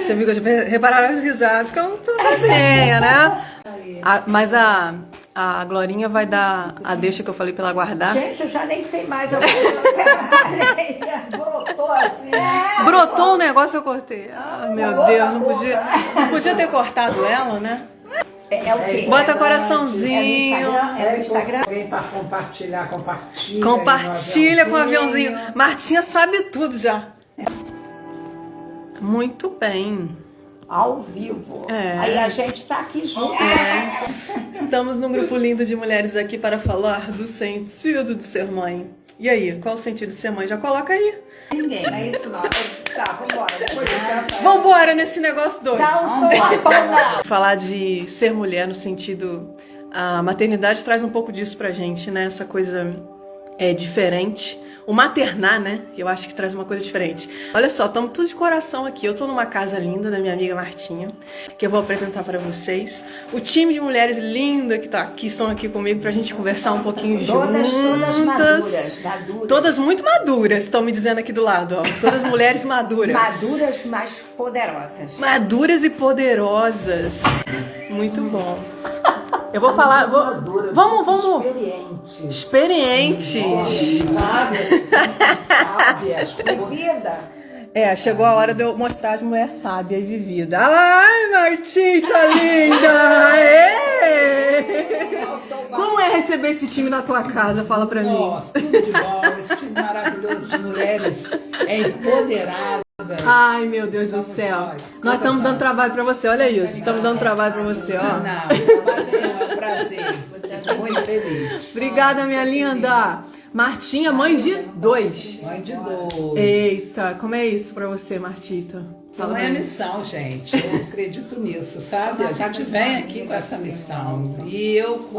Você viu que repararam as risadas, que eu não tô sozinha, né? Mas a Glorinha vai dar a deixa que eu falei pra ela guardar. Gente, eu já nem sei mais. Brotou assim. Brotou o negócio, eu cortei. Ah, meu Deus, não podia ter cortado ela, né? É o quê? Bota coraçãozinho. É no Instagram? Alguém para compartilhar, compartilha. Compartilha com o aviãozinho. Martinha sabe tudo já. Muito bem. Ao vivo. É. Aí a gente tá aqui junto. Estamos num grupo lindo de mulheres aqui para falar do sentido de ser mãe. E aí, qual o sentido de ser mãe? Já coloca aí. Ninguém. Não é isso não. Tá, vambora. Vambora nesse negócio doido. Dá um som a pão. Falar de ser mulher no sentido... A maternidade traz um pouco disso pra gente, né? Essa coisa diferente. O maternar, né? Eu acho que traz uma coisa diferente. Olha só, estamos tudo de coração aqui. Eu tô numa casa linda da minha amiga Martinha, que eu vou apresentar para vocês. O time de mulheres linda que tá aqui, estão aqui comigo pra gente conversar um pouquinho juntas. Todas maduras. Todas muito maduras, estão me dizendo aqui do lado, ó. Todas mulheres maduras. Maduras, mas poderosas. Maduras e poderosas. Muito bom. Eu vou falar... Vamos... Experientes. Sábias. Vida. Chegou a hora de eu mostrar as mulheres sábias e vividas. Ai, Martinha, tá linda! Como é receber esse time na tua casa? Fala pra mim. Nossa, tudo de bom. Esse time maravilhoso de mulheres é empoderado. Ai, meu Deus do céu. Nós estamos dando trabalho pra você, olha isso. Estamos dando trabalho pra você, ó. Não, é um prazer. Fico muito feliz. Obrigada, minha linda. Martinha, mãe de 2. Mãe de 2. Eita, como é isso pra você, Martita? Não é missão, gente. Eu acredito nisso, sabe? A gente vem aqui com essa missão. E eu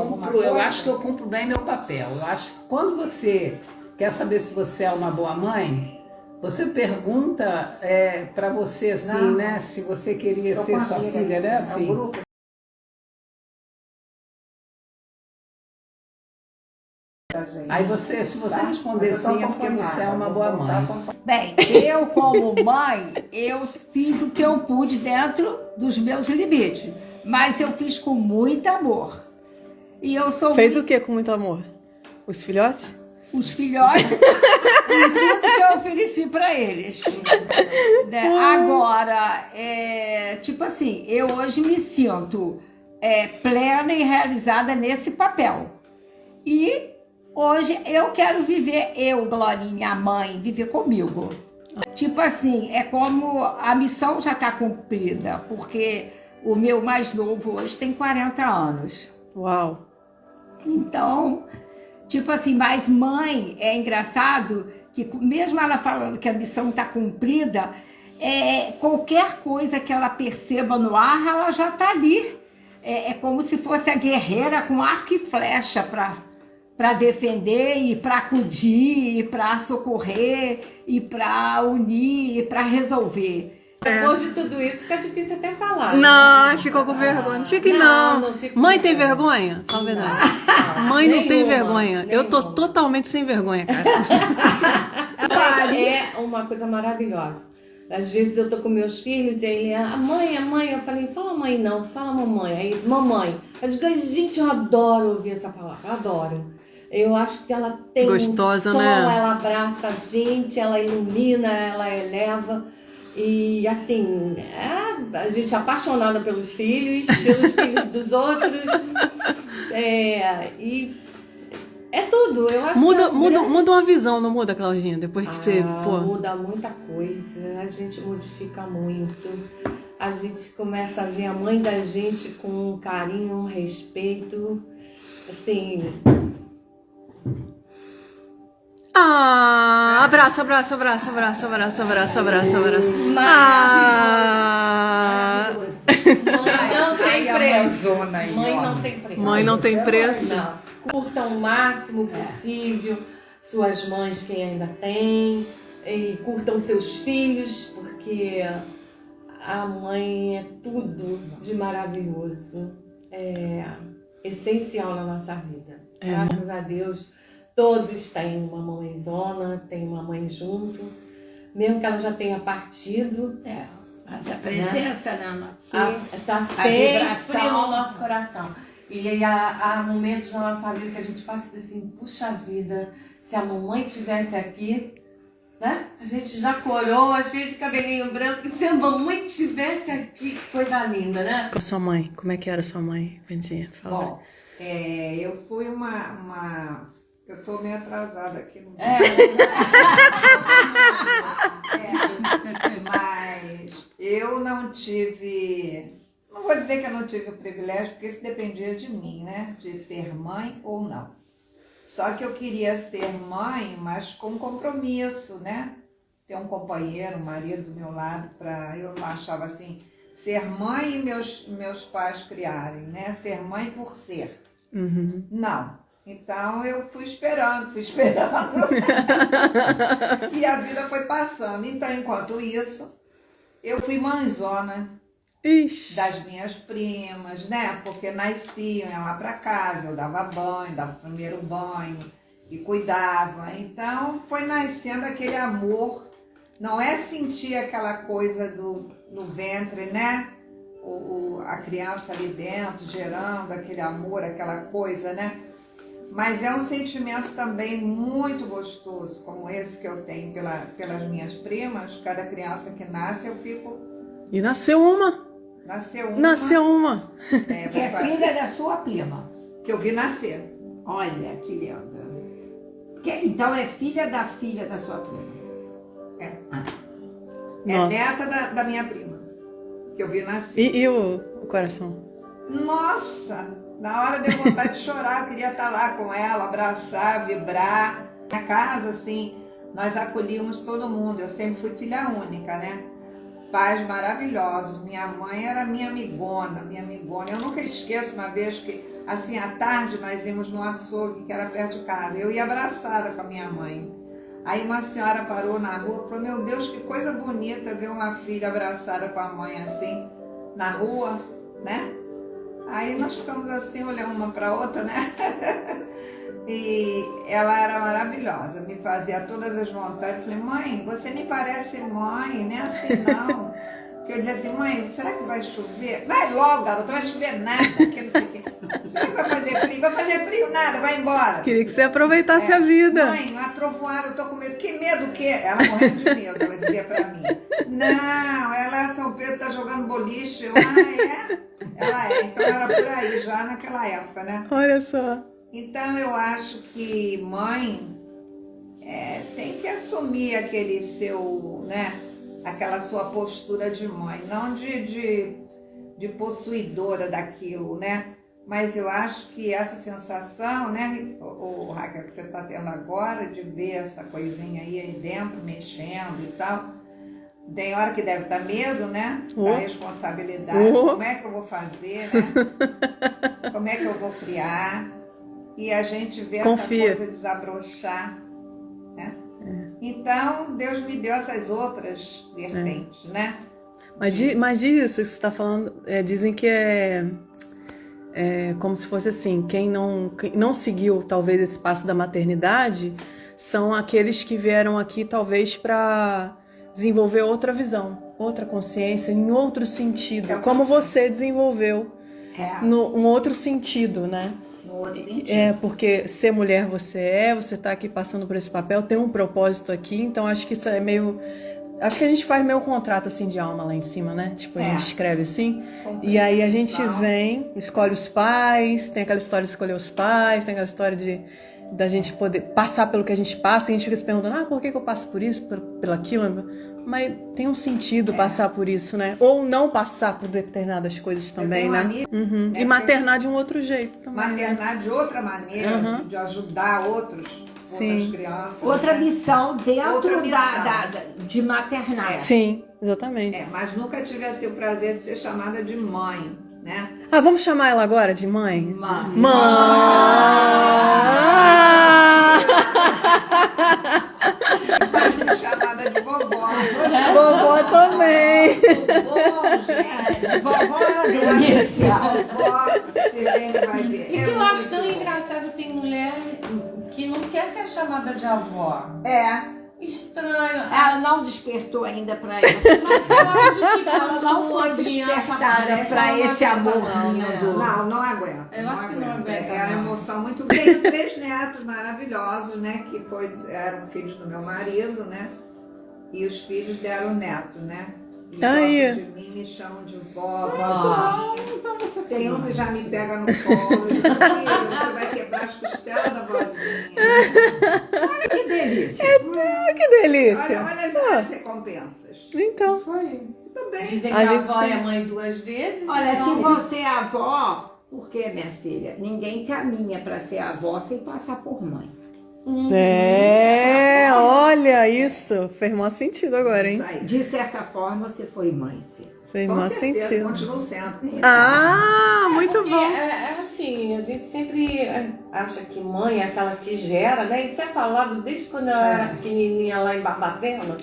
acho que eu cumpro bem meu papel. Eu acho que quando você quer saber se você é uma boa mãe, você pergunta pra você, assim, né? Se você queria ser sua filha, né? Assim. Aí se você responder sim, é porque você é uma boa mãe. Bem, eu como mãe, eu fiz o que eu pude dentro dos meus limites. Mas eu fiz com muito amor. E eu sou... Fez o que com muito amor? Os filhotes? Os filhotes e tudo que eu ofereci para eles. Né? Agora, tipo assim, eu hoje me sinto plena e realizada nesse papel. E hoje eu quero viver, Glorinha, a mãe, viver comigo. Tipo assim, é como a missão já está cumprida, porque o meu mais novo hoje tem 40 anos. Uau! Então... Tipo assim, mas mãe, é engraçado que mesmo ela falando que a missão está cumprida, qualquer coisa que ela perceba no ar, ela já está ali. É como se fosse a guerreira com arco e flecha para defender e para acudir, e para socorrer, e para unir, e para resolver. Depois de tudo isso, fica difícil até falar. Não, ficou com vergonha. Não fique não. Mãe tem vergonha? Fala a verdade. Mãe não tem vergonha. Eu tô totalmente sem vergonha, cara. É uma coisa maravilhosa. Às vezes eu tô com meus filhos e ele a mãe. Eu falei, fala mãe não, fala mamãe. Aí, mamãe. Eu digo, gente, eu adoro ouvir essa palavra, adoro. Eu acho que ela tem gostosa, um som, né? Ela abraça a gente, ela ilumina, ela eleva. E assim, a gente é apaixonada pelos filhos dos outros. E é tudo. Eu acho muda uma visão, não muda, Claudinha? Depois que você. Muda muita coisa, a gente modifica muito. A gente começa a ver a mãe da gente com um carinho, um respeito. Assim. Abraço. Mãe não tem preço. Não. Curtam o máximo possível suas mães, quem ainda tem, e curtam seus filhos, porque a mãe é tudo de maravilhoso, é essencial na nossa vida. Graças a Deus, todos têm uma mãezona, têm uma mãe junto, mesmo que ela já tenha partido, Mas a presença, né? Tá a sempre vibração. no nosso coração. E aí há momentos na nossa vida que a gente passa assim, puxa vida, se a mamãe tivesse aqui, né? A gente já coroa, cheio de cabelinho branco, e se a mamãe tivesse aqui, que coisa linda, né? Com a sua mãe, como é que era a sua mãe, Vandinha? Fala. Bom, eu fui eu tô meio atrasada aqui no mas eu não tive, não vou dizer que eu não tive o privilégio, porque isso dependia de mim, né? De ser mãe ou não. Só que eu queria ser mãe, mas com compromisso, né? Ter um companheiro, um marido do meu lado, eu não achava assim, ser mãe e meus pais criarem, né? Ser mãe por ser. Uhum. Não. Então eu fui esperando. E a vida foi passando. Então, enquanto isso, eu fui mãezona Ixi. das minhas primas, né? Porque nasciam, iam lá para casa, eu dava banho, dava o primeiro banho e cuidava. Então foi nascendo aquele amor. Não é sentir aquela coisa no ventre, né? A criança ali dentro, gerando aquele amor, aquela coisa, né? Mas é um sentimento também muito gostoso, como esse que eu tenho pelas minhas primas. Cada criança que nasce, eu fico... E nasceu uma. Nasceu uma. Que é filha da sua prima. Que eu vi nascer. Olha, que linda. Então é filha da sua prima. É Nossa. neta da minha prima, que eu vi nascer. E o coração? Nossa, na hora de vontade de chorar, eu queria estar lá com ela, abraçar, vibrar. Na casa, assim, nós acolhíamos todo mundo. Eu sempre fui filha única, né? Pais maravilhosos. Minha mãe era minha amigona. Eu nunca esqueço uma vez que, assim, à tarde nós íamos no açougue, que era perto de casa. Eu ia abraçada com a minha mãe. Aí uma senhora parou na rua e falou, meu Deus, que coisa bonita ver uma filha abraçada com a mãe assim, na rua, né? Aí nós ficamos assim, olhando uma para outra, né? E ela era maravilhosa, me fazia todas as vontades. Eu falei, mãe, você nem parece mãe, nem assim não. Porque eu dizia assim, mãe, será que vai chover? Vai logo, garota, não vai chover nada, que não sei o quê. Será que vai fazer frio? Vai fazer frio nada, vai embora. Queria que você aproveitasse a vida. Mãe, uma trovoada, eu tô com medo. Que medo o quê? Ela morrendo de medo, ela dizia pra mim. Não, ela é São Pedro, tá jogando boliche. Eu, é? Ela é, então era por aí, já naquela época, né? Olha só. Então eu acho que mãe tem que assumir aquele seu, né? Aquela sua postura de mãe, não de possuidora daquilo, né? Mas eu acho que essa sensação, né, o Raquel, que você está tendo agora, de ver essa coisinha aí dentro, mexendo e tal, tem hora que deve dar medo, né? Da responsabilidade, como é que eu vou fazer, né? Como é que eu vou criar? E a gente vê essa coisa desabrochar, né? Então, Deus me deu essas outras vertentes, né? Mas disso que você está falando, dizem que é como se fosse assim, quem não seguiu talvez esse passo da maternidade são aqueles que vieram aqui talvez para desenvolver outra visão, outra consciência, em outro sentido, como você desenvolveu um outro sentido, né? Porque ser mulher você está aqui passando por esse papel, tem um propósito aqui, então acho que isso é meio... Acho que a gente faz meio contrato assim de alma lá em cima, né? Tipo, a gente escreve assim, e aí a gente vem, escolhe os pais, tem aquela história de escolher os pais, tem aquela história da gente poder passar pelo que a gente passa, e a gente fica se perguntando, por que eu passo por isso, pelo aquilo? Mas tem um sentido passar por isso, né? Ou não passar por determinadas coisas também, né? E maternar de um outro jeito também. Maternar de outra maneira, de ajudar outras crianças. Outra né? missão dentro Outra missão. de maternar. Sim, exatamente. Mas nunca tive assim, o prazer de ser chamada de mãe, né? Vamos chamar ela agora de mãe? Mãe. Mas fui chamada de vovó. Vovó também. Vovó, gente. Vovó é uma delícia. Vovó, Silene vai ver. E que eu acho tão engraçado, tem mulher que não quer ser chamada de avó. Estranho. Ela não despertou ainda para ela. Mas eu acho que não foi adianta despertada parece, para ela não esse aguenta, amor não, né? lindo. Não aguento. Eu acho que não aguenta, É uma não. emoção muito grande. Tenho 3 netos maravilhosos, né? Que eram filhos do meu marido, né? E os filhos deram netos, né? E Aí. gostam de mim, me chamam de vó, vózinha. Então você foi Tem um mãe. que já me pega no colo e diz, filho, você vai quebrar as costelas da vozinha. Que delícia. Que delícia. Olha as recompensas. Então, Isso aí. Muito bem. Dizem A que a gente avó é sempre- mãe 2 vezes. Olha, se então- você é avó, por que, minha filha? Ninguém caminha para ser avó sem passar por mãe. olha isso. Fez maior sentido agora, hein? Isso aí. De certa forma, você foi mãe, sim. Fez Com maior certeza, sentido. continuo sendo. Ah, muito Porque bom. é assim, a gente sempre acha que mãe é aquela que gera, né? Isso é falado desde quando eu era pequenininha lá em Barbacena, né?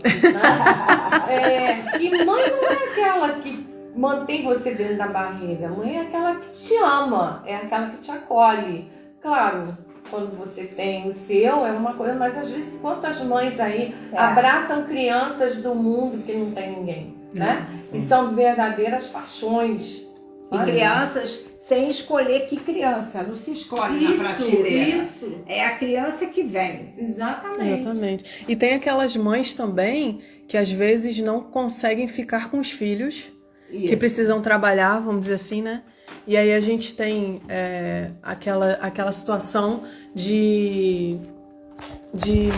E mãe não é aquela que mantém você dentro da barriga. Mãe é aquela que te ama, é aquela que te acolhe. Claro, quando você tem o seu é uma coisa, mas às vezes quantas mães aí abraçam crianças do mundo que não tem ninguém, né? E são verdadeiras paixões. E crianças sem escolher que criança, não se escolhe na prateleira. Isso, É a criança que vem. exatamente. Exatamente. E tem aquelas mães também que às vezes não conseguem ficar com os filhos, que precisam trabalhar, vamos dizer assim, né? E aí a gente tem aquela situação de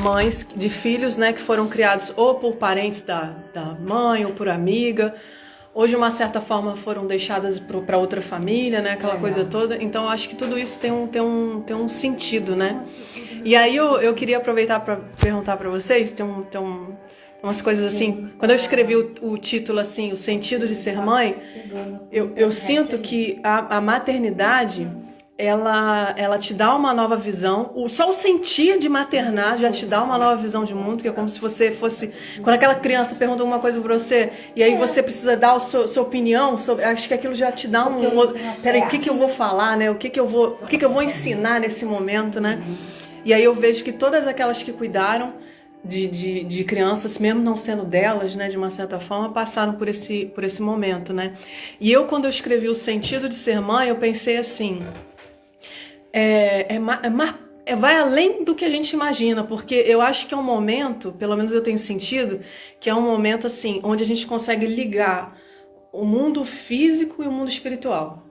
mães, de filhos, né, que foram criados ou por parentes da mãe ou por amiga, ou de uma certa forma foram deixadas para outra família, né, aquela coisa toda. Então eu acho que tudo isso tem um sentido, né? E aí eu queria aproveitar para perguntar para vocês, tem umas coisas assim, quando eu escrevi o título assim, o sentido de ser mãe, eu sinto que a maternidade ela te dá uma nova visão. Só o sentir de maternar já te dá uma nova visão de mundo, que é como se você fosse... Quando aquela criança pergunta alguma coisa pra você, e aí você precisa dar a sua opinião sobre... Acho que aquilo já te dá um... Peraí, o que eu vou falar, né? O que eu vou ensinar nesse momento, né? E aí eu vejo que todas aquelas que cuidaram de crianças, mesmo não sendo delas, né, de uma certa forma, passaram por esse momento, né? E eu, quando eu escrevi o sentido de ser mãe, eu pensei assim... vai além do que a gente imagina, porque eu acho que é um momento, pelo menos eu tenho sentido, que é um momento assim, onde a gente consegue ligar o mundo físico e o mundo espiritual.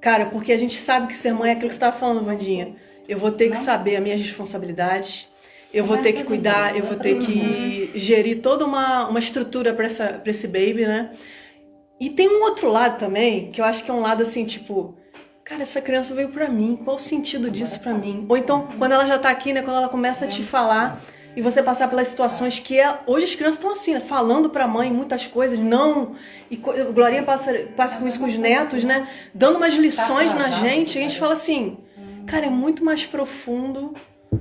Cara, porque a gente sabe que ser mãe é aquilo que você estava falando, Vandinha. Eu vou ter que saber as minhas responsabilidades, eu vou ter que cuidar, eu vou ter que gerir toda uma estrutura para esse baby, né? E tem um outro lado também, que eu acho que é um lado assim, tipo... Cara, essa criança veio pra mim, qual o sentido disso pra mim? Ou então, quando ela já tá aqui, né, quando ela começa a te falar e você passar pelas situações que hoje as crianças estão assim, né, falando pra mãe muitas coisas, não, e Glorinha passa com isso com os netos, né, dando umas lições na gente, e a gente fala assim, cara, é muito mais profundo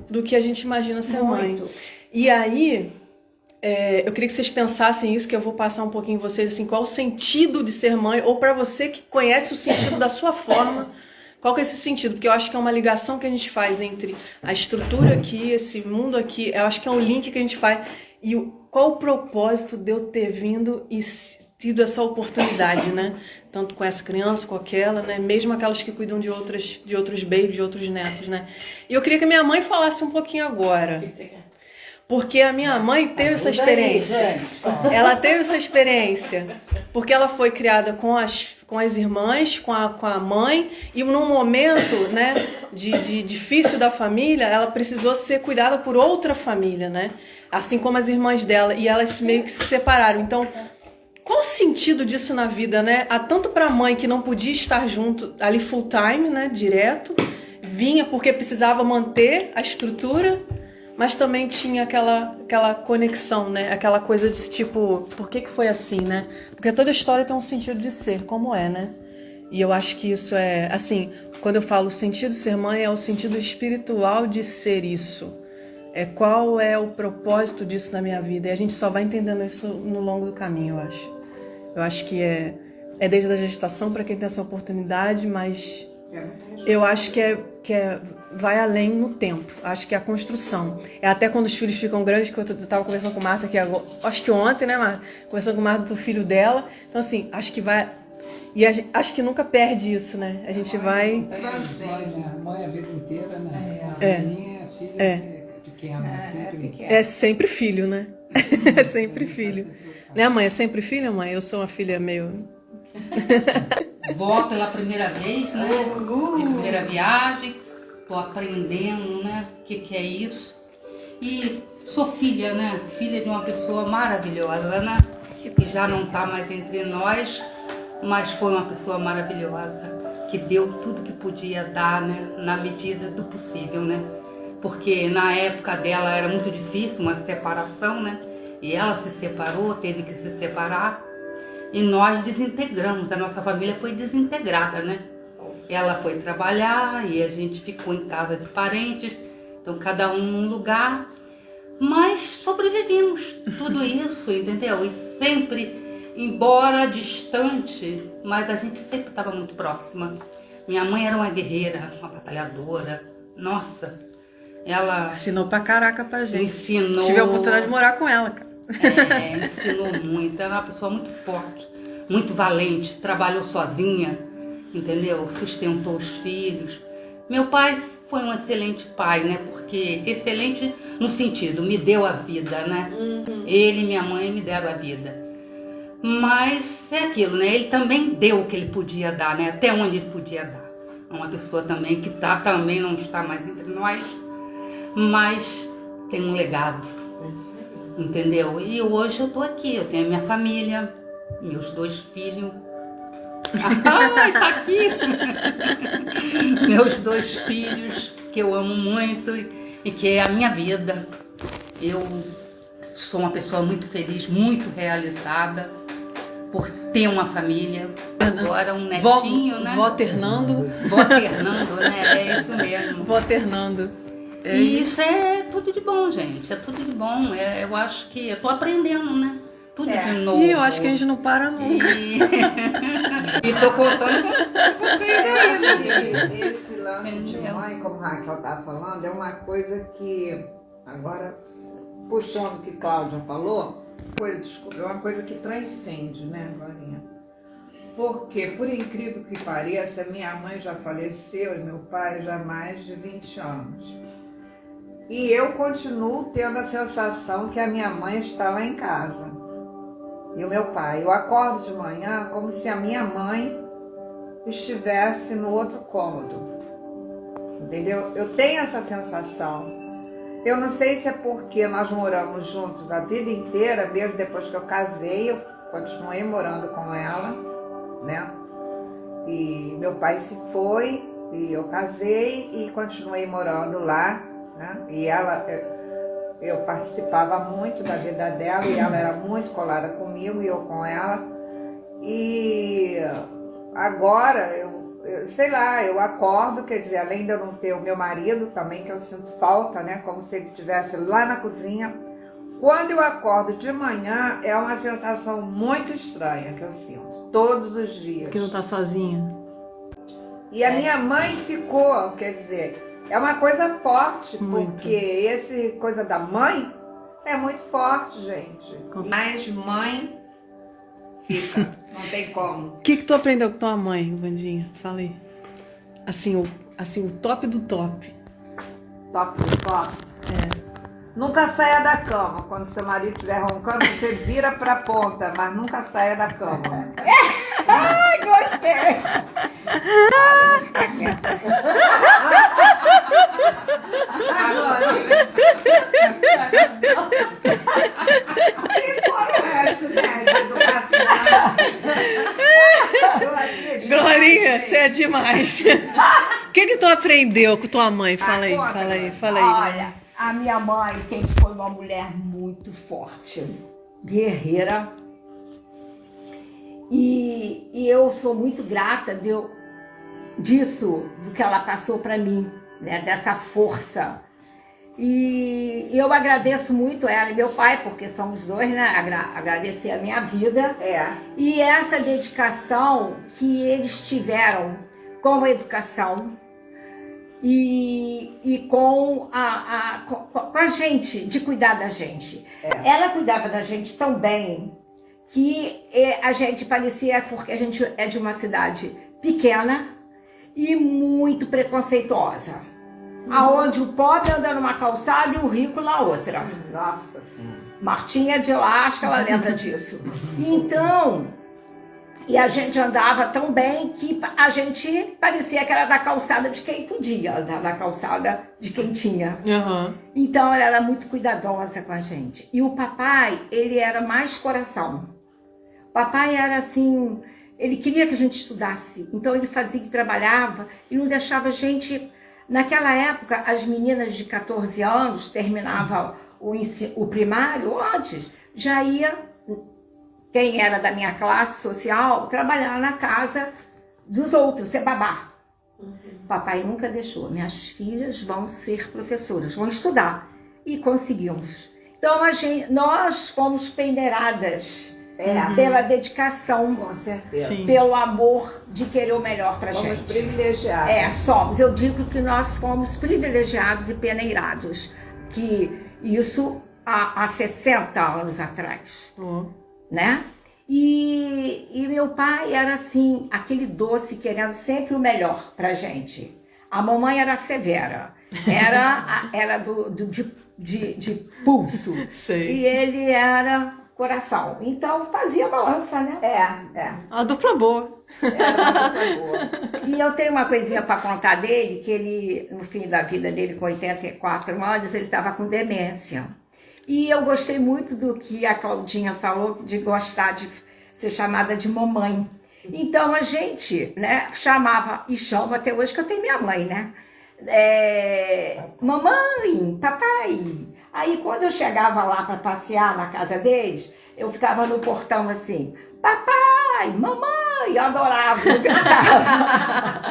do que a gente imagina ser mãe. E aí... eu queria que vocês pensassem isso, que eu vou passar um pouquinho em vocês, assim, qual o sentido de ser mãe, ou para você que conhece o sentido da sua forma, qual que é esse sentido? Porque eu acho que é uma ligação que a gente faz entre a estrutura aqui, esse mundo aqui, eu acho que é um link que a gente faz, e qual o propósito de eu ter vindo e tido essa oportunidade, né? Tanto com essa criança, com aquela, né? Mesmo aquelas que cuidam de outros babies, de outros netos, né? E eu queria que a minha mãe falasse um pouquinho agora. Porque a minha mãe teve essa experiência. Ela teve essa experiência. Porque ela foi criada com as irmãs, com a mãe, e num momento, né, de difícil da família, ela precisou ser cuidada por outra família, né? Assim como as irmãs dela. E elas meio que se separaram. Então, qual o sentido disso na vida, né? Há tanto para a mãe que não podia estar junto ali full time, né, direto, vinha porque precisava manter a estrutura, mas também tinha aquela conexão, né? Aquela coisa de tipo, por que foi assim, né? Porque toda história tem um sentido de ser, como é, né? E eu acho que isso é, assim, quando eu falo o sentido de ser mãe, é o sentido espiritual de ser isso. Qual é o propósito disso na minha vida? E a gente só vai entendendo isso no longo do caminho, eu acho. Eu acho que é desde a gestação para quem tem essa oportunidade, mas Eu acho que vai além no tempo. Acho que é a construção. É até quando os filhos ficam grandes, que eu tava conversando com Marta aqui agora, acho que ontem, né, Marta? Conversando com Marta do filho dela. Então, assim, acho que vai... E acho que nunca perde isso, né? A gente vai... A mãe a vida inteira, né? É. A minha filha pequena, sempre... É sempre filho, né? É sempre filho. Né, mãe? É sempre filho, mãe? Eu sou uma filha meio... Vó pela primeira vez, né? De primeira viagem, tô aprendendo, né? O que é isso. E sou filha, né? Filha de uma pessoa maravilhosa, né? Que já não tá mais entre nós, mas foi uma pessoa maravilhosa, que deu tudo que podia dar, né? Na medida do possível, né? Porque na época dela era muito difícil uma separação, né? E ela se separou, teve que se separar. E nós desintegramos, a nossa família foi desintegrada, né? Ela foi trabalhar e a gente ficou em casa de parentes, então cada um num lugar, mas sobrevivimos tudo isso, entendeu? E sempre, embora distante, mas a gente sempre estava muito próxima. Minha mãe era uma guerreira, uma batalhadora, nossa, ela Ensinou pra caraca pra gente. ensinou... Tive a oportunidade de morar com ela, cara. Ensinou muito, era uma pessoa muito forte, muito valente, trabalhou sozinha, entendeu? Sustentou os filhos. Meu pai foi um excelente pai, né? Porque excelente no sentido, me deu a vida, né? Ele e minha mãe me deram a vida. Mas é aquilo, né? Ele também deu o que ele podia dar, né? Até onde ele podia dar. Uma pessoa também que também não está mais entre nós, mas tem um legado. Entendeu? E hoje eu tô aqui, eu tenho a minha família, meus 2 filhos. Ai, tá aqui! Meus 2 filhos, que eu amo muito e que é a minha vida. Eu sou uma pessoa muito feliz, muito realizada por ter uma família. Agora um netinho, né? Vó Ternando. Vó Ternando, né? É isso mesmo. Vó Ternando. E isso é tudo de bom, gente. É tudo de bom. Eu acho que eu tô aprendendo, né? Tudo de novo. E eu acho que a gente não para nunca. E tô contando com vocês aí, né? Esse lance de mãe, como a Raquel tá falando, é uma coisa que, agora, puxando o que Cláudia falou, é uma coisa que transcende, né, Glorinha? Porque, por incrível que pareça, minha mãe já faleceu e meu pai já há mais de 20 anos. E eu continuo tendo a sensação que a minha mãe está lá em casa. E o meu pai. Eu acordo de manhã como se a minha mãe estivesse no outro cômodo. Entendeu? Eu tenho essa sensação. Eu não sei se é porque nós moramos juntos a vida inteira, mesmo depois que eu casei, eu continuei morando com ela, né? E meu pai se foi, e eu casei e continuei morando lá, né? E ela, eu participava muito da vida dela e ela era muito colada comigo e eu com ela. E agora, sei lá, eu acordo, quer dizer, além de eu não ter o meu marido também, que eu sinto falta, né? Como se ele estivesse lá na cozinha. Quando eu acordo de manhã, é uma sensação muito estranha que eu sinto, todos os dias. Que não tá sozinha. E a minha mãe ficou, quer dizer, é uma coisa forte, Muito. porque esse coisa da mãe é muito forte, gente. Com Mas mãe fica, não tem como. O que tu aprendeu com tua mãe, Vandinha? Fala aí. Assim, o top do top. Top do top. Nunca saia da cama. Quando seu marido estiver roncando, você vira pra ponta, mas nunca saia da cama. Ai, gostei! E fora o resto, né? De educação. Glorinha, você é demais. O que tu aprendeu com tua mãe? Fala aí, conta, fala aí, Glória. fala aí. Olha, a minha mãe sempre foi uma mulher muito forte, guerreira. E eu sou muito grata disso, do que ela passou para mim, né? Dessa força. E eu agradeço muito ela e meu pai, porque são os dois, né? Agradecer a minha vida. É. E essa dedicação que eles tiveram com a educação e com a gente, de cuidar da gente. Ela cuidava da gente tão bem que a gente parecia, porque a gente é de uma cidade pequena e muito preconceituosa. Aonde o pobre anda numa calçada e o rico na outra. Nossa Senhora. Martinha de lá, acho que ela lembra disso. Então, e a gente andava tão bem que a gente parecia que era da calçada de quem podia andar, da calçada de quem tinha. Uhum. Então, ela era muito cuidadosa com a gente. E o papai, ele era mais coração. O papai era assim, ele queria que a gente estudasse. Então, ele fazia que trabalhava e não deixava a gente... Naquela época, as meninas de 14 anos terminavam o primário antes, já ia, quem era da minha classe social, trabalhar na casa dos outros, ser babá. Papai nunca deixou. Minhas filhas vão ser professoras, vão estudar. E conseguimos. Então, nós fomos peneiradas pela dedicação, Com certeza. Sim. pelo amor de querer o melhor pra Fomos gente. privilegiados. Somos. Eu digo que nós fomos privilegiados e peneirados. Que isso há 60 anos atrás, né? E meu pai era assim, aquele doce querendo sempre o melhor pra gente. A mamãe era severa, era de pulso. Sei. E ele era coração. Então fazia balança, né? A dupla boa. Era muito boa. E eu tenho uma coisinha para contar dele, que ele, no fim da vida dele, com 84 anos, ele estava com demência. E eu gostei muito do que a Claudinha falou, de gostar de ser chamada de mamãe. Então a gente, né, chamava e chama até hoje, que eu tenho minha mãe, né? Mamãe, papai. Aí quando eu chegava lá para passear na casa deles, eu ficava no portão assim, papai, mamãe, eu adorava, eu gritava.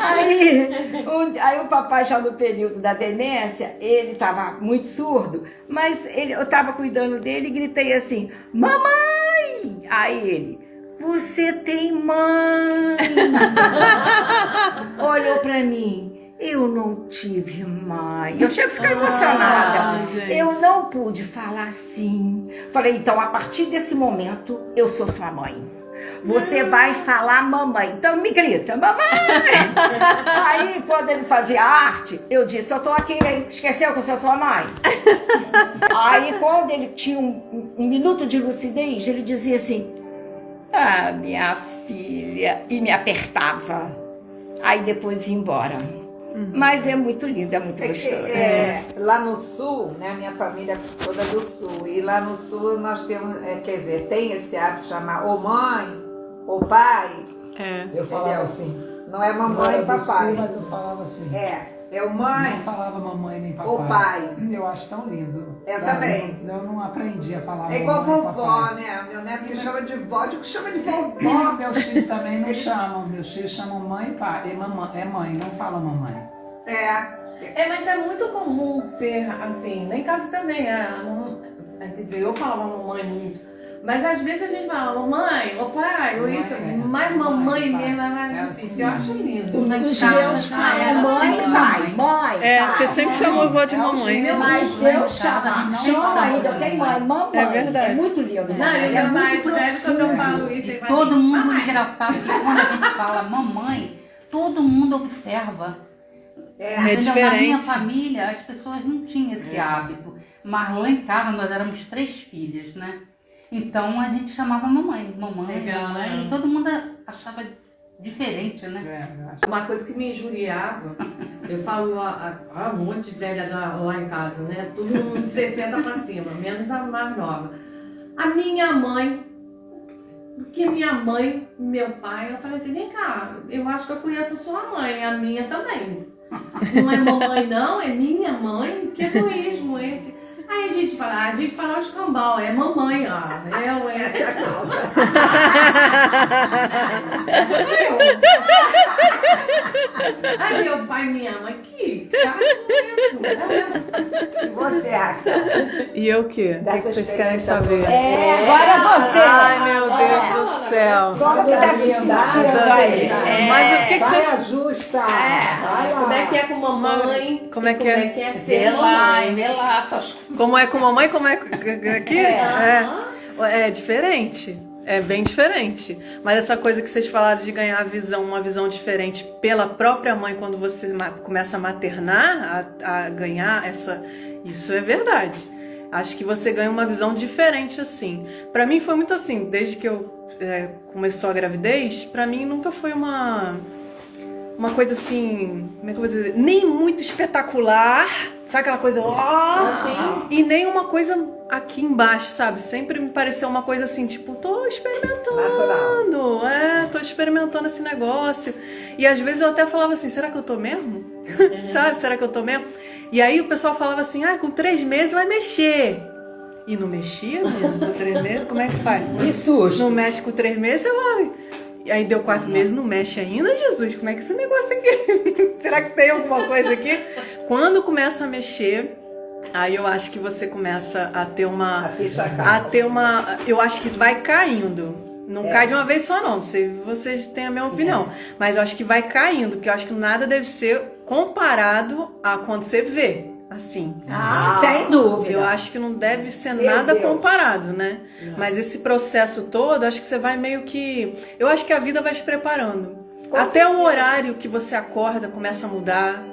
Aí o papai, já no período da demência, ele estava muito surdo, mas eu estava cuidando dele e gritei assim, mamãe! Aí ele, você tem mãe! Olhou para mim. Eu não tive mãe. Eu chego a ficar emocionada. Eu não pude falar assim. Falei, então, a partir desse momento, eu sou sua mãe. Você vai falar mamãe. Então me grita, mamãe! Aí, quando ele fazia arte, eu disse, eu tô aqui, hein? Esqueceu que eu sou sua mãe? Aí, quando ele tinha um minuto de lucidez, ele dizia assim, ah, minha filha, e me apertava. Aí depois ia embora. Mas é muito lindo, é muito gostoso. Lá no sul, né, minha família é toda do sul, e lá no sul nós temos, quer dizer, tem esse hábito de chamar ou mãe, ou pai. Eu falava assim. Não é mamãe e papai. Mas eu falava assim. É o mãe Não falava mamãe nem papai. ou pai. Eu acho tão lindo. Eu também. Eu não aprendi a falar É igual mamãe e vovó, papai. né? Meu neto me chama de vó, eu digo que chama de vovó. Meus filhos também não chamam. Meus filhos chamam mãe e pai. É mãe, não falam mamãe. Mas é muito comum ser assim, lá em casa também, quer dizer, eu falava mamãe muito, mas às vezes a gente fala mamãe, ou pai, ou isso, mas mamãe pai. mesmo é mais difícil, eu acho lindo. Os meus falam mãe e pai. Mãe, pai. Você sempre chamou a avó de mamãe, né? Mas eu chamo ainda, eu tenho mãe, mamãe. É verdade. É muito lindo. Não, ele é mais velho quando eu falo isso. E ele vai todo dizer, mundo, "Mamãe." engraçado, que quando a gente fala mamãe, todo mundo observa. Entendeu? Na minha diferente. família, as pessoas não tinham esse hábito. Mas lá em casa, nós éramos 3 filhas, né? Então, a gente chamava mamãe. Legal, Mamãe. é. Todo mundo achava diferente, né? Uma coisa que me injuriava, eu falo a um monte de velha lá em casa, né? Tudo de 60 pra cima, menos a mais nova. A minha mãe, porque minha mãe, meu pai, eu falei assim, vem cá, eu acho que eu conheço a sua mãe, a minha também. Não é mamãe não, é minha mãe? Que egoísmo esse? Aí a gente fala os cambal, é mamãe, Essa sou eu. Aí meu pai e minha mãe, que cara com isso? E você, Raquel? E eu o quê? O que vocês querem saber? Agora você. Ai, meu Deus do céu. Como que tá se sentindo aí? Mas o que vocês... ajusta. Como é que é com mamãe? Como é que é? é Vê ser lá, mamãe? vê lá. Como é com mamãe, como é aqui? É diferente. É bem diferente. Mas essa coisa que vocês falaram de ganhar uma visão diferente pela própria mãe quando você começa a maternar, a ganhar isso é verdade. Acho que você ganha uma visão diferente assim. Pra mim foi muito assim, desde que eu começou a gravidez, pra mim nunca foi uma coisa assim, como é que eu vou dizer? Nem muito espetacular, sabe aquela coisa, e nem uma coisa aqui embaixo, sabe? Sempre me pareceu uma coisa assim, tipo, tô experimentando, tô experimentando esse negócio. E às vezes eu até falava assim, será que eu tô mesmo? Sabe, será que eu tô mesmo? E aí o pessoal falava assim, com 3 meses vai mexer. E não mexia, menino, com 3 meses, como é que faz? Que susto. Não mexe com 3 meses, e aí deu 4 meses, não mexe ainda, Jesus? Como é que esse negócio aqui? Será que tem alguma coisa aqui? Quando começa a mexer, aí eu acho que você começa a ter eu acho que vai caindo. Não cai de uma vez só não, não sei se vocês têm a mesma opinião. Mas eu acho que vai caindo, porque eu acho que nada deve ser comparado a quando você vê. Assim. Sem dúvida. Eu acho que não deve ser nada comparado, né? Mas esse processo todo, acho que você vai meio que... Eu acho que a vida vai te preparando. Até o horário que você acorda começa a mudar.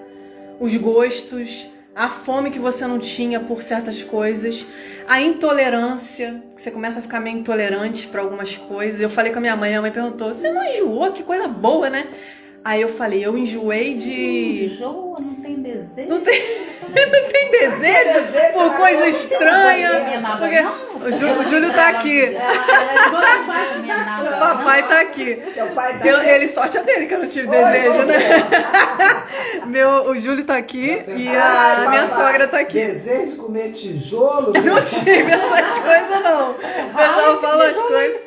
Os gostos, a fome que você não tinha por certas coisas. A intolerância, que você começa a ficar meio intolerante para algumas coisas. Eu falei com a minha mãe perguntou, você não enjoou? Que coisa boa, né? Aí eu falei, eu enjoei de... Enjoa, não tem desejo. Não tem desejo por coisa estranha. Porque o Júlio tá aqui. O papai tá aqui. Ele sorte a dele que eu não tive desejo, né? O Júlio tá aqui e a minha sogra tá aqui. Desejo de comer tijolo? Não tive essas coisas, não. O pessoal fala as coisas.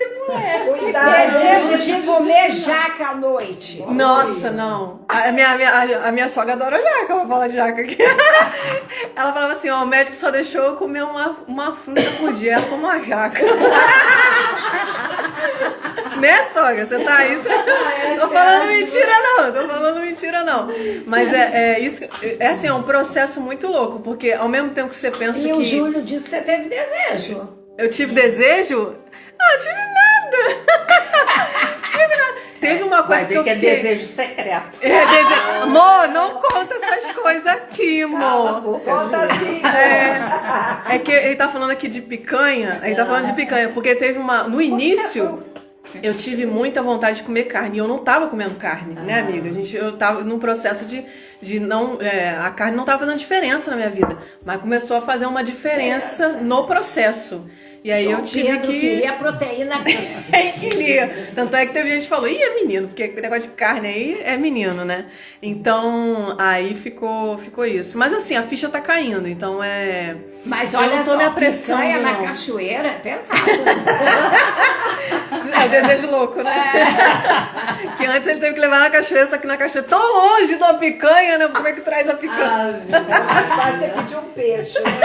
Desejo de comer jaca à noite. Nossa, não. A minha sogra adora jaca, ela fala de jaca aqui. Ela falava assim, o médico só deixou eu comer uma fruta por dia, ela come uma jaca. Né, sogra? Você tá aí? Tô falando mentira não. Mas isso, assim, é um processo muito louco, porque ao mesmo tempo que você pensa que... E o Júlio disse que você teve desejo. Eu tive desejo? Tive nada. Teve uma coisa Vai ver que é desejo secreto. Amor, não conta essas coisas aqui, amor. Conta assim. É que ele tá falando aqui de picanha. Ele tá falando de picanha, porque teve no início, eu tive muita vontade de comer carne. E eu não tava comendo carne, né, amiga? Eu tava num processo de não... a carne não tava fazendo diferença na minha vida. Mas começou a fazer uma diferença no processo. E aí eu tive Pedro queria proteína. queria. Tanto é que teve gente que falou, é menino, porque aquele negócio de carne aí é menino, né? Então, aí ficou isso. Mas assim, a ficha tá caindo, então Mas eu olha não tô só, me apressando, picanha na não. cachoeira é pesado. É desejo louco, né? Que antes ele teve que levar na cachoeira, só que na cachoeira tão longe da picanha, né? Como é que traz a picanha? É mais fácil você pedir um peixe, né?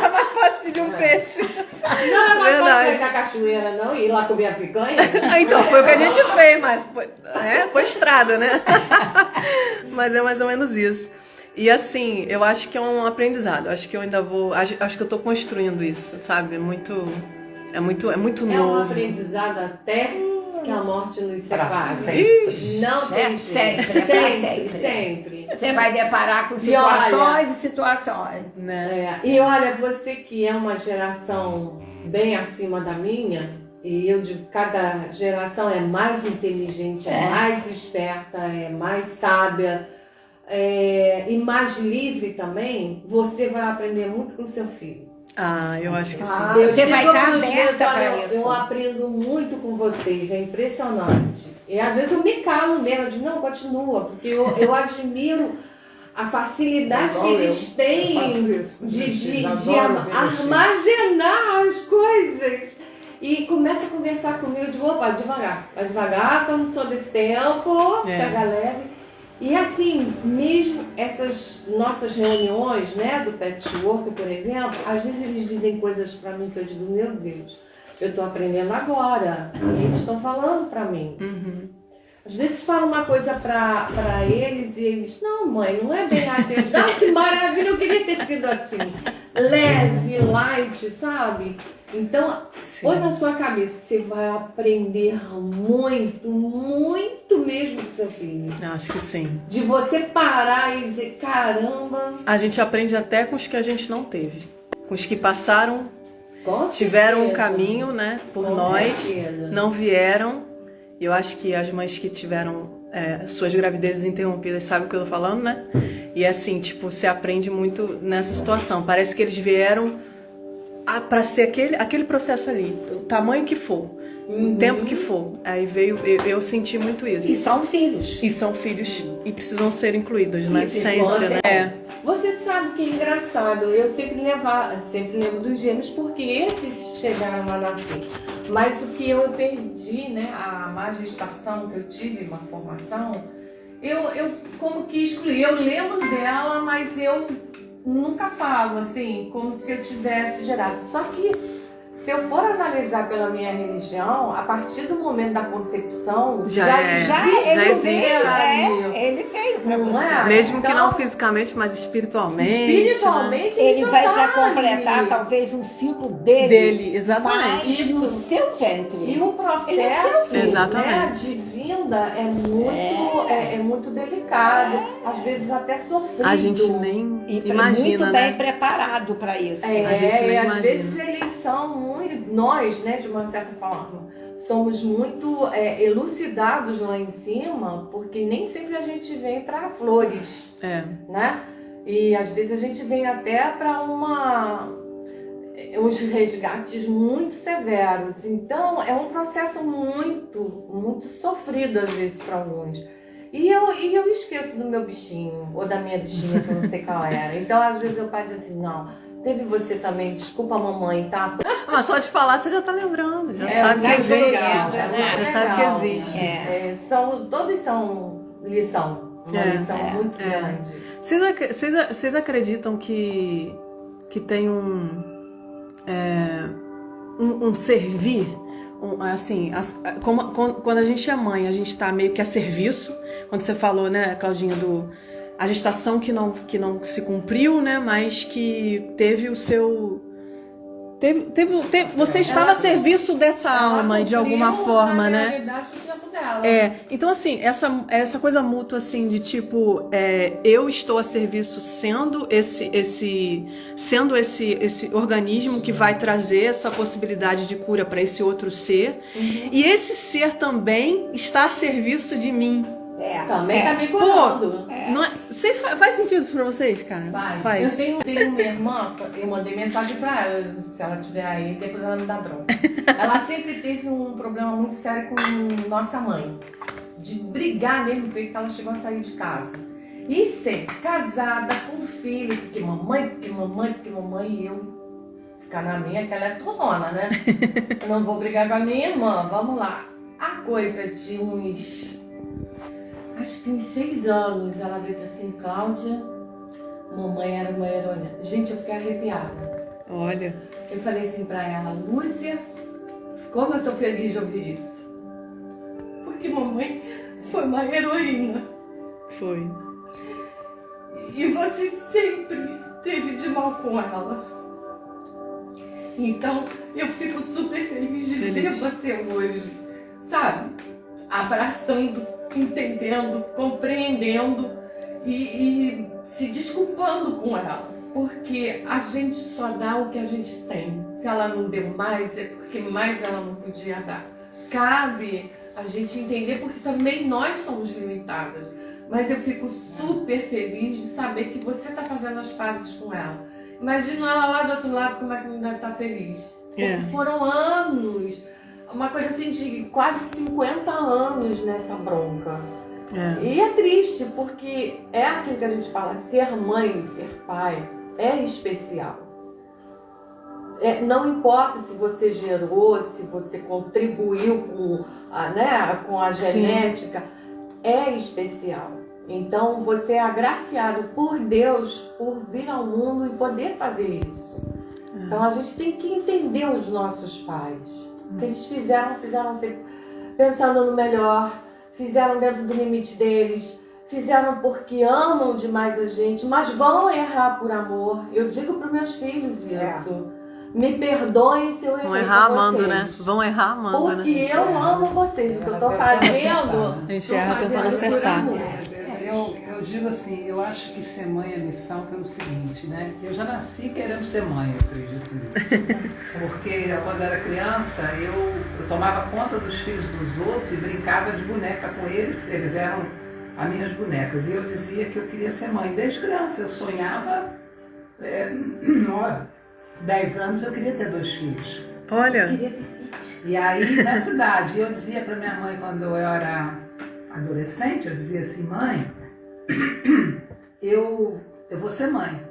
É mais fácil pedir um peixe. Não é mais Verdade. fácil fechar a cachoeira, não? E ir lá comer a picanha? Então, foi o que a gente fez, mas foi estrada, né? Mas é mais ou menos isso. E assim, eu acho que é um aprendizado. Acho que eu ainda vou... Acho que eu tô construindo isso, sabe? É muito É um novo. aprendizado até que a morte nos separe. Ixi. Não tem Sempre. sempre. Você vai deparar com situações e situações. Né? E olha, você que é uma geração bem acima da minha, e eu digo, cada geração é mais inteligente, é mais esperta, é mais sábia, e mais livre também, você vai aprender muito com seu filho. Eu acho que sim. Você vai estar pros meus, aberta olha, para isso. Eu aprendo muito com vocês, é impressionante. E às vezes eu me calo mesmo, eu digo, não, continua, porque eu admiro a facilidade que eles têm de armazenar as coisas. E começa a conversar comigo, eu digo, opa, devagar, vai devagar, que eu não sou desse tempo, pega leve. E assim, mesmo essas nossas reuniões, né, do patchwork, por exemplo, às vezes eles dizem coisas pra mim que eu digo, meu Deus, eu tô aprendendo agora, e eles estão falando pra mim. Às vezes falam uma coisa pra eles e eles, não mãe, não é bem assim. Não, que maravilha, eu queria ter sido assim. Leve, light, sabe? Então, põe na sua cabeça, você vai aprender muito, muito mesmo com seu filho. Acho que sim. De você parar e dizer, caramba. A gente aprende até com os que a gente não teve. Com os que passaram, Com tiveram um certeza. caminho, né, por Com nós, certeza. não vieram. Eu acho que as mães que tiveram suas gravidezes interrompidas sabem o que eu tô falando, né? E assim, tipo, você aprende muito nessa situação. Parece que eles vieram para ser aquele processo ali, o tamanho que for, o tempo que for. Aí veio, eu senti muito E isso. são filhos. E são filhos e precisam ser incluídos, né? precisam Sempre, ser. né? Você sabe que é engraçado, eu sempre lembro dos gêmeos porque esses chegaram a nascer. Mas o que eu perdi, né, a má gestação que eu tive, uma formação, eu como que excluí. Eu lembro dela, mas eu nunca falo assim, como se eu tivesse gerado. Só que se eu for analisar pela minha religião, a partir do momento da concepção, Já existe. Ele veio pra Não você. é? Mesmo que Então, não fisicamente, mas espiritualmente. espiritualmente, Ele já vai tá para ali. completar talvez um ciclo dele, Dele, exatamente. mas no seu ventre. E o processo, Ele é seu filho. Exatamente. né, de vinda é muito delicado, às vezes até sofrido. A gente nem E imagina, muito né? bem preparado para isso. A gente nem às imagina. vezes eles são muito, nós, né, de uma certa forma, somos muito elucidados lá em cima, porque nem sempre a gente vem para flores, É. né? E às vezes a gente vem até para uns resgates muito severos. Então é um processo muito sofrido às vezes para alguns. E eu esqueço do meu bichinho, ou da minha bichinha, que eu não sei qual era. Então às vezes eu penso assim, não, teve você também, desculpa mamãe, tá? Mas só de falar você já tá lembrando, já É, sabe que tá existe. legal, né? Já sabe que existe. Todos são lição, uma lição muito grande. Vocês acreditam que tem um servir? Assim, quando a gente é mãe, a gente tá meio que a serviço. Quando você falou, né, Claudinha, a gestação que não se cumpriu, né, mas que teve o seu... você estava a serviço dessa alma, de alguma forma, né? Realidade do tempo dela. Então assim, essa coisa mútua assim de tipo, eu estou a serviço sendo esse organismo que vai trazer essa possibilidade de cura para esse outro ser, e esse ser também está a serviço de mim. Também tá me curando. Não faz sentido isso pra vocês, cara? Faz. Eu tenho uma irmã, eu mandei mensagem pra ela, se ela estiver aí, depois ela me dá bronca. Ela sempre teve um problema muito sério com nossa mãe. De brigar mesmo, ver que ela chegou a sair de casa. E sempre casada, com filho, porque mamãe, e eu ficar na minha, que ela é torrona, né? Eu não vou brigar com a minha irmã, vamos lá. A coisa de acho que uns 6 anos, ela disse assim, Cláudia, mamãe era uma heroína. Gente, eu fiquei arrepiada. Olha. Eu falei assim pra ela, Lúcia, como eu tô feliz de ouvir isso. Porque mamãe foi uma heroína. Foi. E você sempre teve de mal com ela. Então, eu fico super feliz de ver você hoje, sabe? Abraçando, entendendo, compreendendo e se desculpando com ela. Porque a gente só dá o que a gente tem. Se ela não deu mais, é porque mais ela não podia dar. Cabe a gente entender, porque também nós somos limitadas. Mas eu fico super feliz de saber que você está fazendo as pazes com ela. Imagina ela lá do outro lado, como é que não deve estar feliz. Porque foram anos, uma coisa assim de quase 50 anos nessa bronca. E é triste, porque é aquilo que a gente fala, ser mãe e ser pai é especial. Não importa se você gerou, se você contribuiu com a genética, é especial. Então você é agraciado por Deus por vir ao mundo e poder fazer isso. Então a gente tem que entender os nossos pais. O que eles fizeram pensando no melhor, fizeram dentro do limite deles, fizeram porque amam demais a gente, mas vão errar por amor. Eu digo para os meus filhos isso. Me perdoem se eu errei. Vão errar com amando, vocês. né? Vão errar amando, Porque né? eu amo vocês. O que eu tô fazendo. A gente erra tentando acertar. Eu digo assim, eu acho que ser mãe é missão pelo seguinte, né? Eu já nasci querendo ser mãe, eu acredito nisso. Porque quando eu era criança, eu tomava conta dos filhos dos outros e brincava de boneca com eles. Eles eram as minhas bonecas. E eu dizia que eu queria ser mãe. Desde criança eu sonhava, 10 anos eu queria ter 2 filhos. Olha, E aí, nessa idade, eu dizia para minha mãe, quando eu era adolescente, eu dizia assim, mãe, eu vou ser mãe,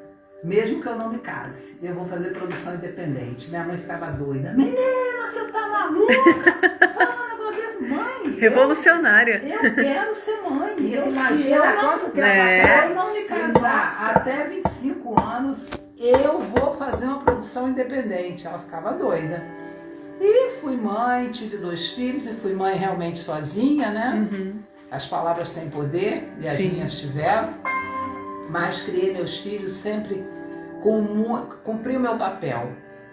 mesmo que eu não me case. Eu vou fazer produção independente. Minha mãe ficava doida. Menina, você tá maluca? Fala um negócio desse, mãe. revolucionária. Eu quero ser mãe. Isso, Se imagina eu quanto tempo se eu não me casar até 25 anos, eu vou fazer uma produção independente. Ela ficava doida. E fui mãe, tive 2 filhos e fui mãe realmente sozinha, né? As palavras têm poder e as minhas tiveram. Mas criei meus filhos sempre cumpri o meu papel.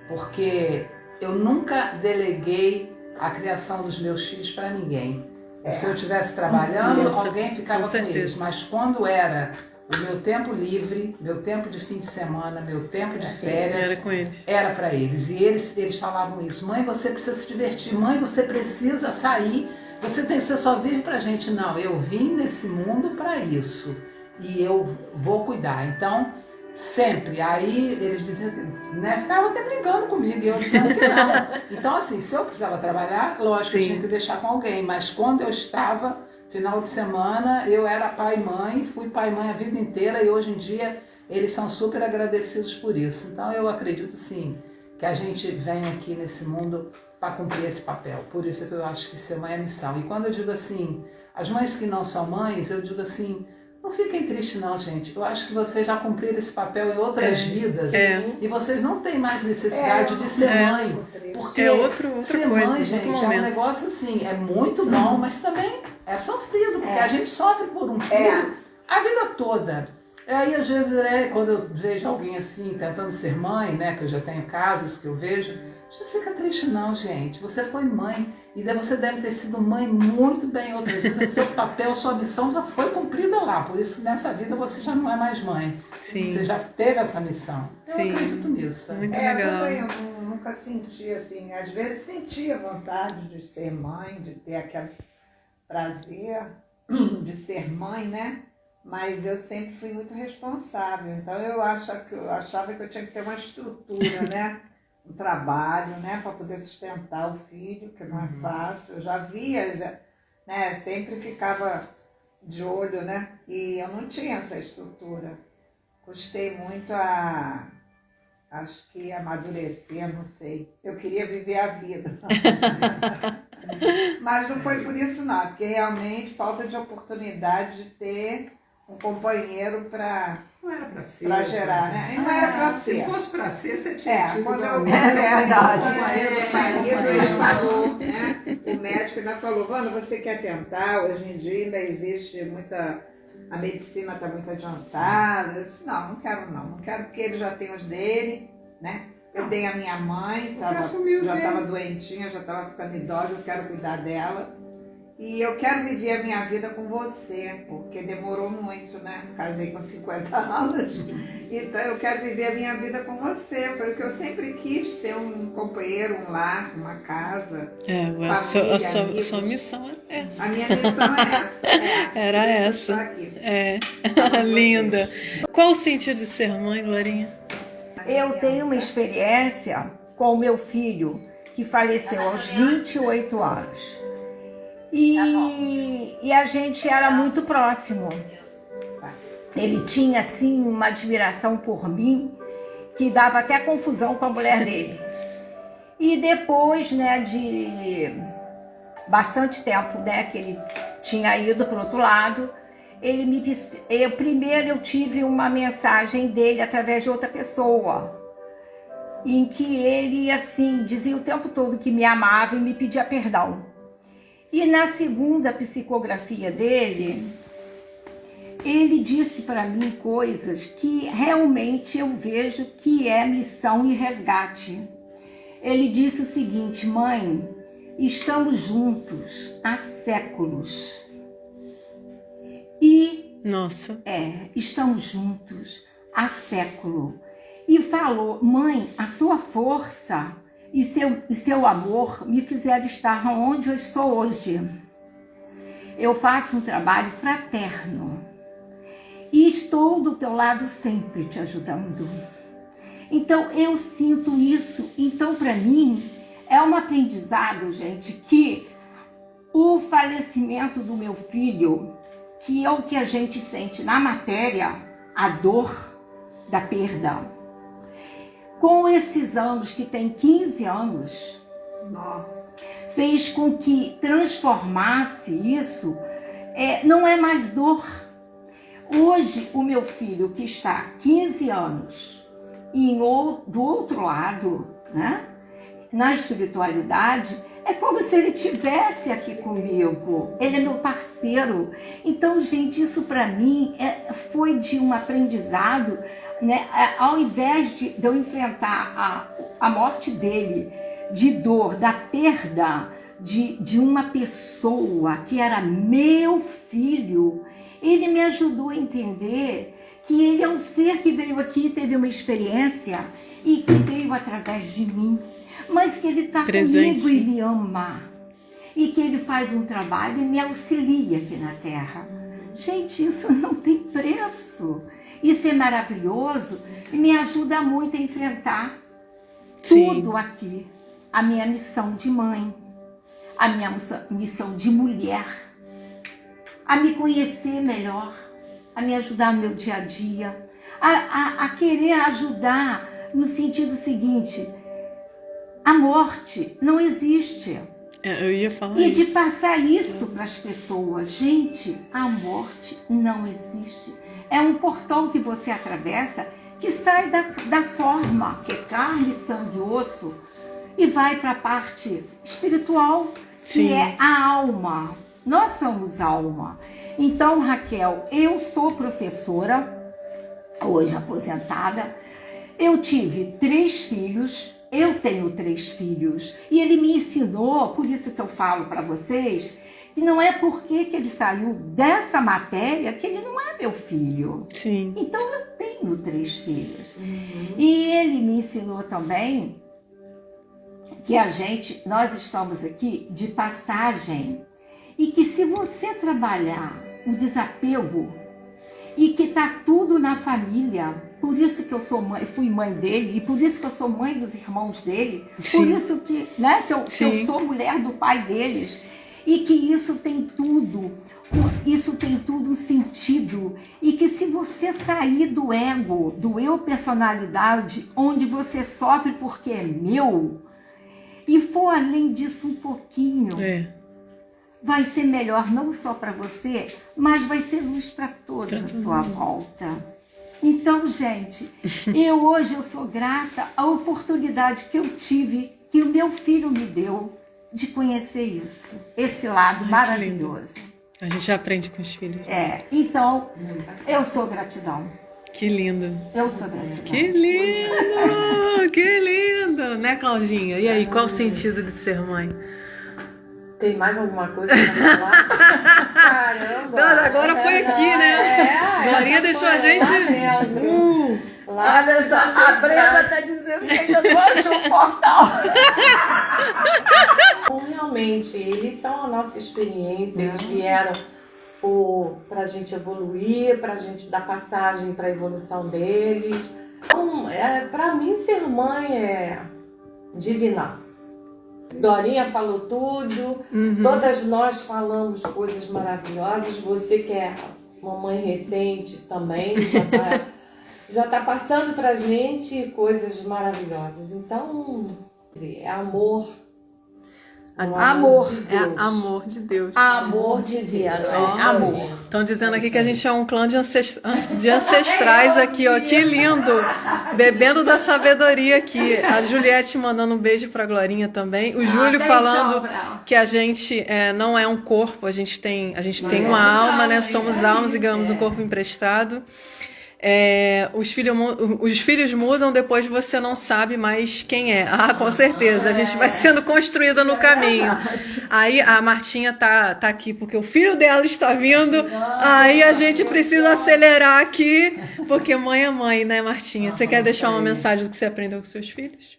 Porque eu nunca deleguei a criação dos meus filhos para ninguém. Se eu estivesse trabalhando, alguém ficava com eles. Mas quando era o meu tempo livre, meu tempo de fim de semana, meu tempo de férias, Era com eles. era para eles. E eles falavam isso. Mãe, você precisa se divertir. Mãe, você precisa sair. Você só vive pra gente. Não, eu vim nesse mundo para isso. E eu vou cuidar. Então, sempre. Aí eles diziam, né, ficavam até brincando comigo. E eu dizendo que não. Então, assim, se eu precisava trabalhar, lógico, eu tinha que deixar com alguém. Mas quando eu estava, final de semana, eu era pai e mãe. Fui pai e mãe a vida inteira. E hoje em dia, eles são super agradecidos por isso. Então, eu acredito, sim, que a gente vem aqui nesse mundo para cumprir esse papel. Por isso que eu acho que ser mãe é missão. E quando eu digo assim, as mães que não são mães, eu digo assim, não fiquem tristes não, gente. Eu acho que vocês já cumpriram esse papel em outras vidas. E vocês não têm mais necessidade de ser mãe. Porque outra ser coisa, mãe, gente, é um negócio assim, é muito bom, mas também é sofrido. Porque a gente sofre por um filho a vida toda. Aí, às vezes, quando eu vejo alguém assim, tentando ser mãe, né, que eu já tenho casos que eu vejo, não fica triste não, gente. Você foi mãe e você deve ter sido mãe muito bem em outras vidas. Seu papel, sua missão já foi cumprida lá. Por isso, nessa vida, você já não é mais mãe. Sim. Você já teve essa missão. Eu acredito nisso. Sabe? Muito Eu legal. também nunca senti assim, às vezes sentia vontade de ser mãe, de ter aquele prazer de ser mãe, né? Mas eu sempre fui muito responsável, então eu achava que eu tinha que ter uma estrutura, né? Um trabalho, né? Para poder sustentar o filho, que não é fácil. Eu já via, né? Sempre ficava de olho, né? E eu não tinha essa estrutura. Custei muito acho que amadurecer, não sei. Eu queria viver a vida. Mas não foi por isso não, porque realmente falta de oportunidade de ter um companheiro para Não era pra ser. gerar, né? Não era para Se ser. fosse pra ser, você tinha tido Quando eu algum. verdade. o marido, ele falou, né? O médico ainda falou, Wanda, você quer tentar? Hoje em dia ainda existe muita... A medicina está muito adiantada. Eu disse, não quero não. Não quero porque ele já tem os dele, né? Eu tenho a minha mãe, já estava doentinha, já estava ficando idosa, eu quero cuidar dela. E eu quero viver a minha vida com você, porque demorou muito, né? Casei com 50 anos, então eu quero viver a minha vida com você. Foi o que eu sempre quis, ter um companheiro, um lar, uma casa. A sua missão é essa. A minha missão é essa. Era essa. Estou aqui. Linda. Qual o sentido de ser mãe, Glorinha? Eu tenho uma experiência com o meu filho, que faleceu aos 28 anos. E a gente era muito próximo. Ele tinha, assim, uma admiração por mim, que dava até confusão com a mulher dele. E depois, né, de bastante tempo, né, que ele tinha ido para o outro lado, primeiro eu tive uma mensagem dele através de outra pessoa, em que ele, assim, dizia o tempo todo que me amava e me pedia perdão. E na segunda psicografia dele, ele disse para mim coisas que realmente eu vejo que é missão e resgate. Ele disse o seguinte: mãe, estamos juntos há séculos. E Nossa. estamos juntos há século. E falou: mãe, a sua força e seu amor me fizeram estar onde eu estou hoje. Eu faço um trabalho fraterno e estou do teu lado sempre te ajudando. Então eu sinto isso. Então, para mim é um aprendizado, gente, que o falecimento do meu filho, que é o que a gente sente na matéria, a dor da perda, com esses anos, que tem 15 anos, Nossa. fez com que transformasse isso, não é mais dor. Hoje, o meu filho, que está 15 anos do outro lado, né, na espiritualidade, é como se ele estivesse aqui comigo. Ele é meu parceiro. Então, gente, isso para mim foi de um aprendizado, né? Ao invés de eu enfrentar a morte dele, de dor, da perda de uma pessoa que era meu filho, ele me ajudou a entender que ele é um ser que veio aqui, teve uma experiência e que veio através de mim, mas que ele está comigo e me ama, e que ele faz um trabalho e me auxilia aqui na Terra. Gente, isso não tem preço. Isso é maravilhoso e me ajuda muito a enfrentar tudo aqui. A minha missão de mãe, a minha missão de mulher, a me conhecer melhor, a me ajudar no meu dia a dia, a querer ajudar no sentido seguinte: a morte não existe. Eu ia falar E isso. de passar isso para as pessoas. Gente, a morte não existe. É um portão que você atravessa, que sai da forma, que é carne, sangue e osso, e vai para a parte espiritual, que é a alma. Nós somos alma. Então, Raquel, eu sou professora, hoje aposentada. Eu tive 3 filhos, eu tenho 3 filhos. E ele me ensinou, por isso que eu falo para vocês, que não é porque que ele saiu dessa matéria que ele não é meu filho. Sim. Então eu tenho 3 filhos. E ele me ensinou também que nós estamos aqui de passagem, e que se você trabalhar o desapego, e que tá tudo na família, por isso que eu sou mãe, fui mãe dele, e por isso que eu sou mãe dos irmãos dele, por isso que, né, que eu sou mulher do pai deles, e que isso tem tudo um sentido, e que se você sair do ego, do eu personalidade, onde você sofre porque é meu, e for além disso um pouquinho, vai ser melhor não só para você, mas vai ser luz para todos à sua volta. Então, gente, hoje eu sou grata à oportunidade que eu tive, que o meu filho me deu, de conhecer isso, esse lado maravilhoso. A gente aprende com os filhos. Então, eu sou gratidão. Que lindo. Eu sou gratidão. Que lindo! Que lindo! Né, Claudinha? E aí, qual o sentido de ser mãe? Tem mais alguma coisa pra falar? Caramba! Não, agora foi aqui, né? Glorinha deixou a gente... Olha só, a Brenda tá dizendo que ainda não achou o portal. Bom, realmente, eles são a nossa experiência, eles vieram pra gente evoluir, pra gente dar passagem pra evolução deles. Então, pra mim, ser mãe é divinal. Dorinha falou tudo, todas nós falamos coisas maravilhosas. Você que é mamãe recente também, já tá passando pra gente coisas maravilhosas. Então, é amor, Amor. É amor de Deus. Amor divino. Amor. Estão dizendo aqui que a gente é um clã de ancestrais aqui, ó. Que lindo! Bebendo da sabedoria aqui. A Juliette mandando um beijo pra Glorinha também. O Júlio falando que a gente não é um corpo, a gente tem uma alma, né? Somos almas e ganhamos um corpo emprestado. Os filhos mudam, depois você não sabe mais quem é. Ah, com certeza, a gente vai sendo construída no caminho. Aí a Martinha tá aqui porque o filho dela está vindo. Aí a gente precisa acelerar aqui, porque mãe é mãe, né, Martinha? Você quer deixar uma mensagem do que você aprendeu com seus filhos?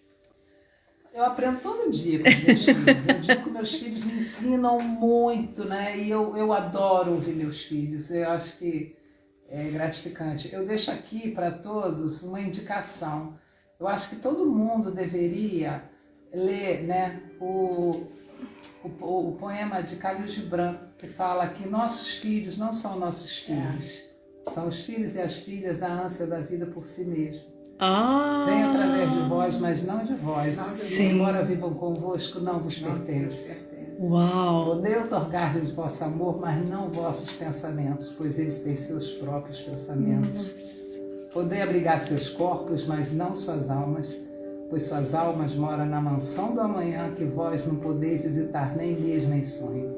Eu aprendo todo dia com meus filhos. Eu digo que meus filhos me ensinam muito, né? E eu adoro ouvir meus filhos. Eu acho que é gratificante. Eu deixo aqui para todos uma indicação. Eu acho que todo mundo deveria ler, né, o poema de Khalil Gibran, que fala que nossos filhos não são nossos filhos, são os filhos e as filhas da ânsia da vida por si mesmo. Vem através de vós, mas não de vós. E embora vivam convosco, não vos pertence. Uau! Podei otorgar-lhes vosso amor, mas não vossos pensamentos, pois eles têm seus próprios pensamentos. Podei abrigar seus corpos, mas não suas almas, pois suas almas moram na mansão do amanhã que vós não podeis visitar nem mesmo em sonho.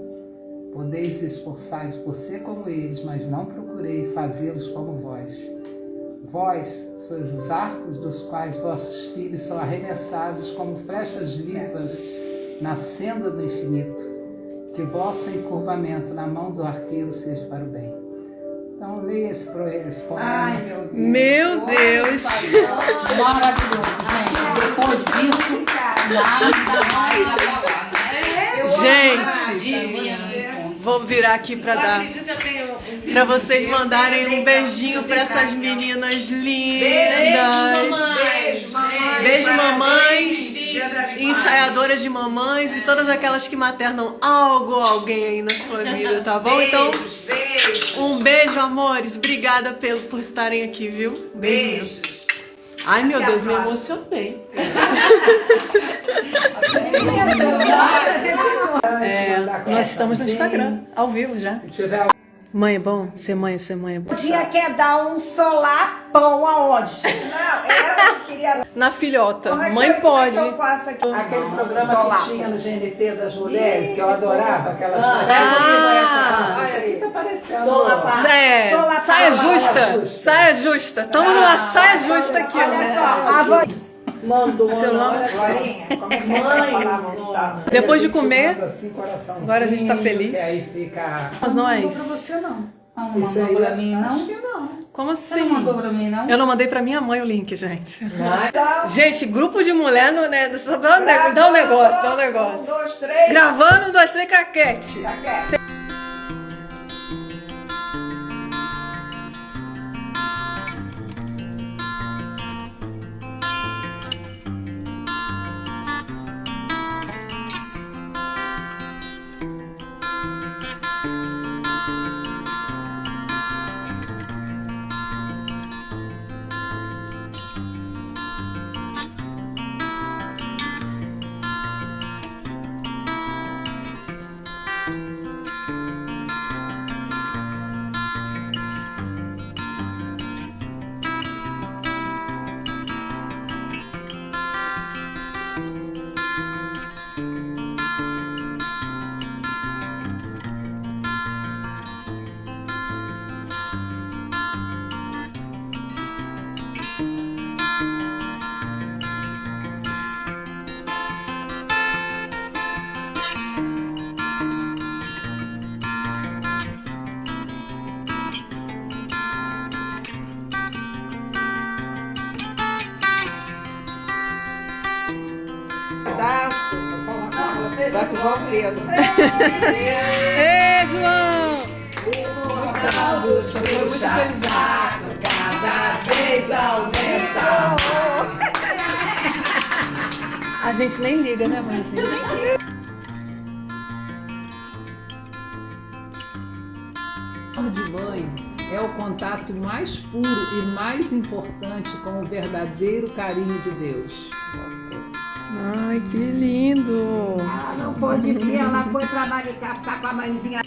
Podeis esforçar-vos por ser como eles, mas não procurei fazê-los como vós. Vós sois os arcos dos quais vossos filhos são arremessados como flechas vivas na senda do infinito, que vosso encurvamento na mão do arqueiro seja para o bem. Então, leia esse poema. Ai, Meu Deus! Maravilhoso, gente. Depois disso, nada mais a falar. Gente, Divino. vou virar aqui para vocês mandarem um beijinho para essas meninas lindas. Beijo, mamães, ensaiadoras de mamães e todas aquelas que maternam algo ou alguém aí na sua vida, tá bom? Então, um beijo, amores. Obrigada por estarem aqui, viu? Beijo. Ai, meu Deus, me emocionei. Nós estamos no Instagram, ao vivo já. Mãe é bom? Ser mãe é bom. O dia quer dar um solapão aonde? Não, ela queria... Na filhota. Como é que Mãe eu- pode. como é que eu faço aqui? Aquele programa que tinha no GNT das mulheres, que eu adorava, aquelas Ah! aqui tá aparecendo. Saia justa. Saia justa. Tamo numa saia justa aqui, Olha só, ó. a avó... Mandou Glorinha, como é que falavam tal? Depois de comer, Assim, coraçãozinho, agora a gente tá feliz. que aí fica... mas não é Pra isso. você não. Não Isso mandou aí, pra mim, não? acho que não. Como Você assim? não mandou pra mim, não? Eu não mandei pra minha mãe o link, gente. Então, Gente, grupo de mulher, não, né? Só dá um negócio. 1, 2, 3. Gravando, 1, 2, 3, craquete. Vai pro João Pedro. Ei, João! Cada vez aumenta. A gente nem liga, né, mãezinha? O de mães é o contato mais puro e mais importante com o verdadeiro carinho de Deus. Ai, que lindo! Hoje que ela foi pra Maricá ficar com a mãezinha